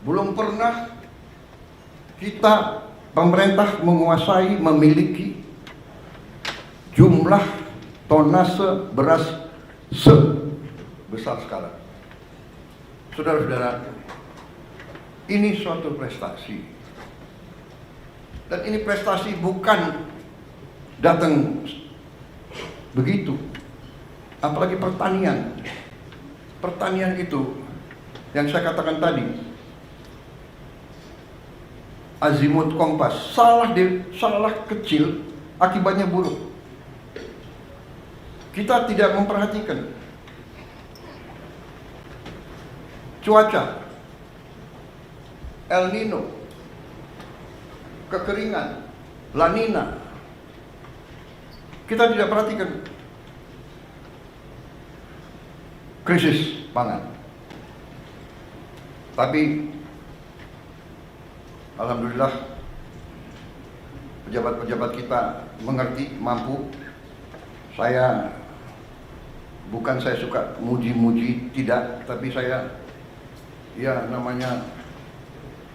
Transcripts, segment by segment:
Belum pernah kita pemerintah menguasai, memiliki jumlah tonase beras sebesar sekarang. Saudara-saudara, ini suatu prestasi. Dan ini prestasi bukan datang begitu. Apalagi pertanian. Pertanian itu yang saya katakan tadi, azimut kompas, salah kecil akibatnya buruk. Kita tidak memperhatikan cuaca, El Nino, kekeringan, La Nina. Kita tidak perhatikan krisis pangan. Tapi alhamdulillah pejabat-pejabat kita mengerti, mampu. Saya suka muji-muji, tidak, tapi saya ya namanya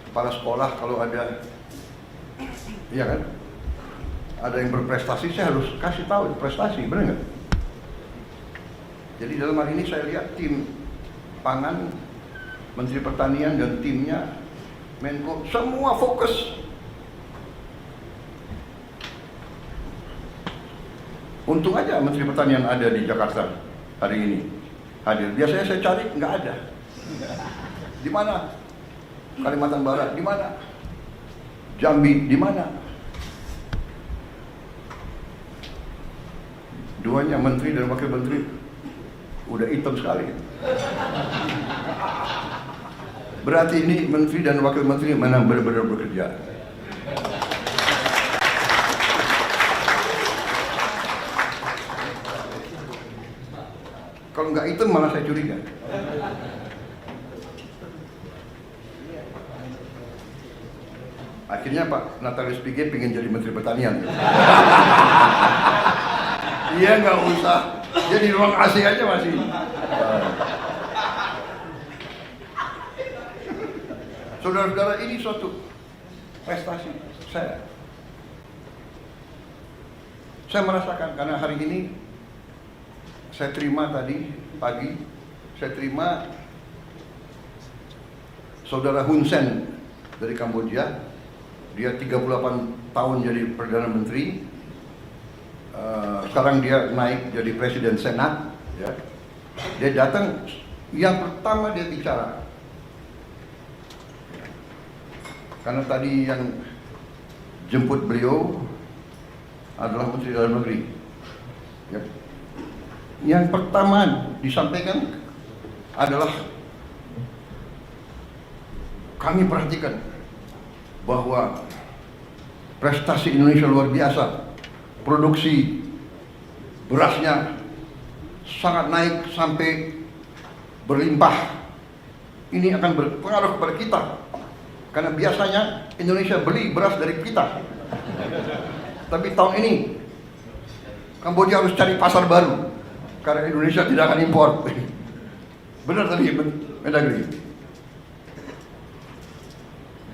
kepala sekolah, kalau ada iya kan, ada yang berprestasi, saya harus kasih tahu prestasi, benar nggak? Jadi dalam hal ini saya lihat tim pangan, Menteri Pertanian dan timnya, Menko, semua fokus. Untung aja Menteri Pertanian ada di Jakarta hari ini, hadir. Biasanya saya cari, nggak ada. Di mana? Kalimantan Barat, di mana? Jambi, di mana? Duanya, menteri dan wakil menteri, udah hitam sekali. Berarti ini menteri dan wakil menteri mana benar-benar bekerja. Kalau nggak hitam malah saya curiga. Akhirnya Pak Natalius Pigai pengen jadi Menteri Pertanian. Iya, nggak usah. Jadi ruang AC aja masih. Saudara-saudara, ini suatu prestasi saya. Saya merasakan karena hari ini saya terima tadi pagi, saya terima Saudara Hun Sen dari Kamboja. Dia 38 tahun jadi Perdana Menteri. Sekarang dia naik jadi Presiden Senat. Ya. Dia datang, yang pertama dia bicara. Karena tadi yang jemput beliau adalah Menteri Dalam Negeri. Ya. Yang pertama disampaikan adalah kami perhatikan bahwa prestasi Indonesia luar biasa. Produksi berasnya sangat naik sampai berlimpah. Ini akan berpengaruh kepada kita. Karena biasanya Indonesia beli beras dari kita. Tapi tahun ini Kamboja harus cari pasar baru. Karena Indonesia tidak akan impor. Benar tadi Mendagri.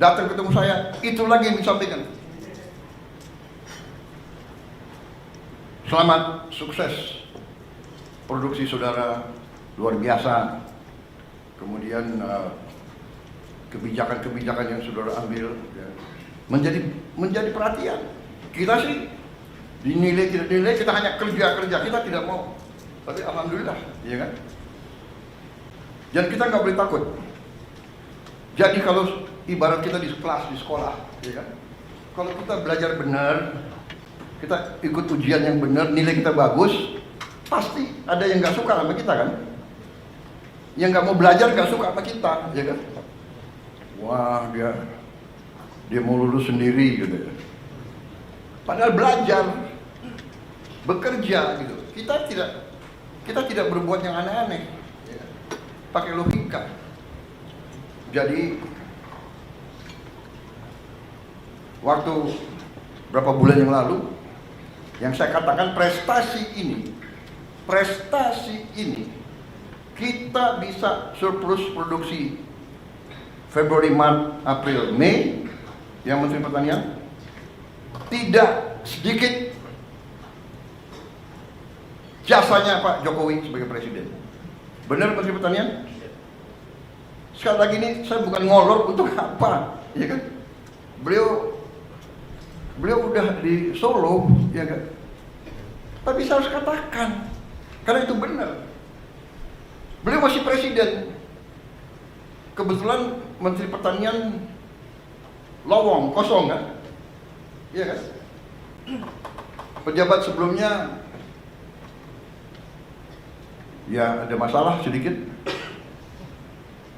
Datang ketemu saya, itu lagi yang disampaikan. Selamat, sukses. Produksi saudara luar biasa. Kemudian kebijakan-kebijakan yang saudara ambil ya, menjadi perhatian. Kita sih dinilai tidak dinilai, kita hanya kerja, kita tidak mau. Tapi alhamdulillah, ya kan? Dan kita nggak boleh takut. Jadi kalau ibarat kita di kelas, di sekolah, ya kan? Kalau kita belajar benar, kita ikut ujian yang benar, nilai kita bagus, pasti ada yang nggak suka sama kita kan? Yang nggak mau belajar nggak suka sama kita, ya kan? Wah, dia mau lulus sendiri gitu ya. Padahal belajar, bekerja gitu. Kita tidak berbuat yang aneh-aneh. Ya. Pakai logika. Jadi waktu berapa bulan yang lalu, yang saya katakan prestasi ini kita bisa surplus produksi Februari, Maret, April, Mei, yang Menteri Pertanian, tidak sedikit jasanya Pak Jokowi sebagai Presiden. Benar Menteri Pertanian? Sekali lagi ini saya bukan ngolor untuk apa, ya kan? Beliau udah di Solo, ya kan? Tapi saya harus katakan, karena itu benar. Beliau masih Presiden. Kebetulan Menteri Pertanian lowong, kosong kan? Iya kan? Pejabat sebelumnya ya ada masalah sedikit,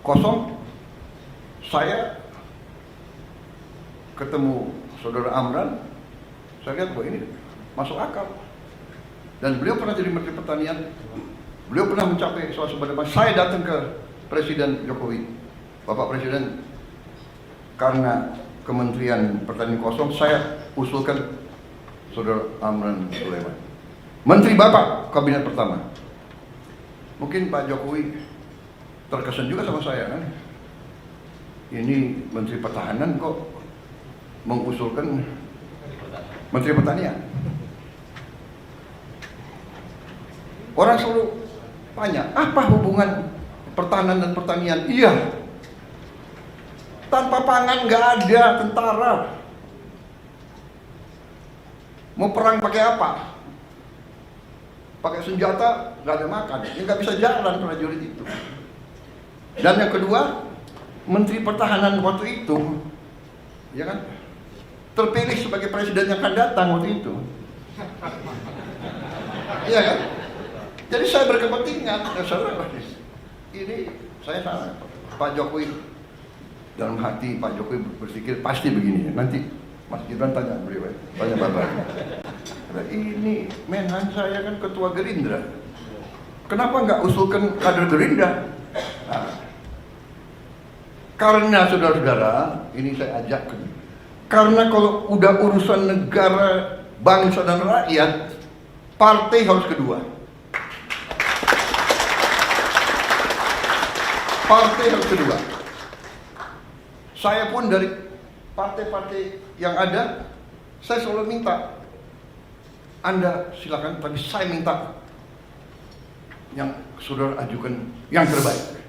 kosong. Saya ketemu Saudara Amran, saya lihat bahwa ini masuk akal. Dan beliau pernah jadi Menteri Pertanian, beliau pernah mencapai suatu sebenarnya. Saya datang ke Presiden Jokowi, Bapak Presiden, karena Kementerian Pertanian kosong, saya usulkan Saudara Amran Sulaiman, Menteri Bapak Kabinet pertama. Mungkin Pak Jokowi terkesan juga sama saya kan, ini Menteri Pertahanan kok mengusulkan Menteri Pertanian. Orang selalu tanya, apa hubungan pertahanan dan pertanian? Iya, tanpa pangan nggak ada tentara. Mau perang pakai apa? Pakai senjata, nggak ada makan. Ya nggak bisa jalan prajurit itu. Dan yang kedua, Menteri Pertahanan waktu itu, ya kan, terpilih sebagai presiden yang akan datang waktu itu. Iya kan? Jadi saya berkepentingan, ini saya salah. Pak Jokowi, dalam hati Pak Jokowi berpikir pasti begini. Nanti Mas Gibran tanya beliau, tanya Bapak. Ini Menhan saya kan ketua Gerindra. Kenapa nggak usulkan kader Gerindra? Nah, karena saudara-saudara, ini saya ajak. Karena kalau udah urusan negara, bangsa dan rakyat, partai harus kedua. Partai harus kedua. Saya pun dari partai-partai yang ada, saya selalu minta, Anda silakan, tapi saya minta yang saudara ajukan yang terbaik.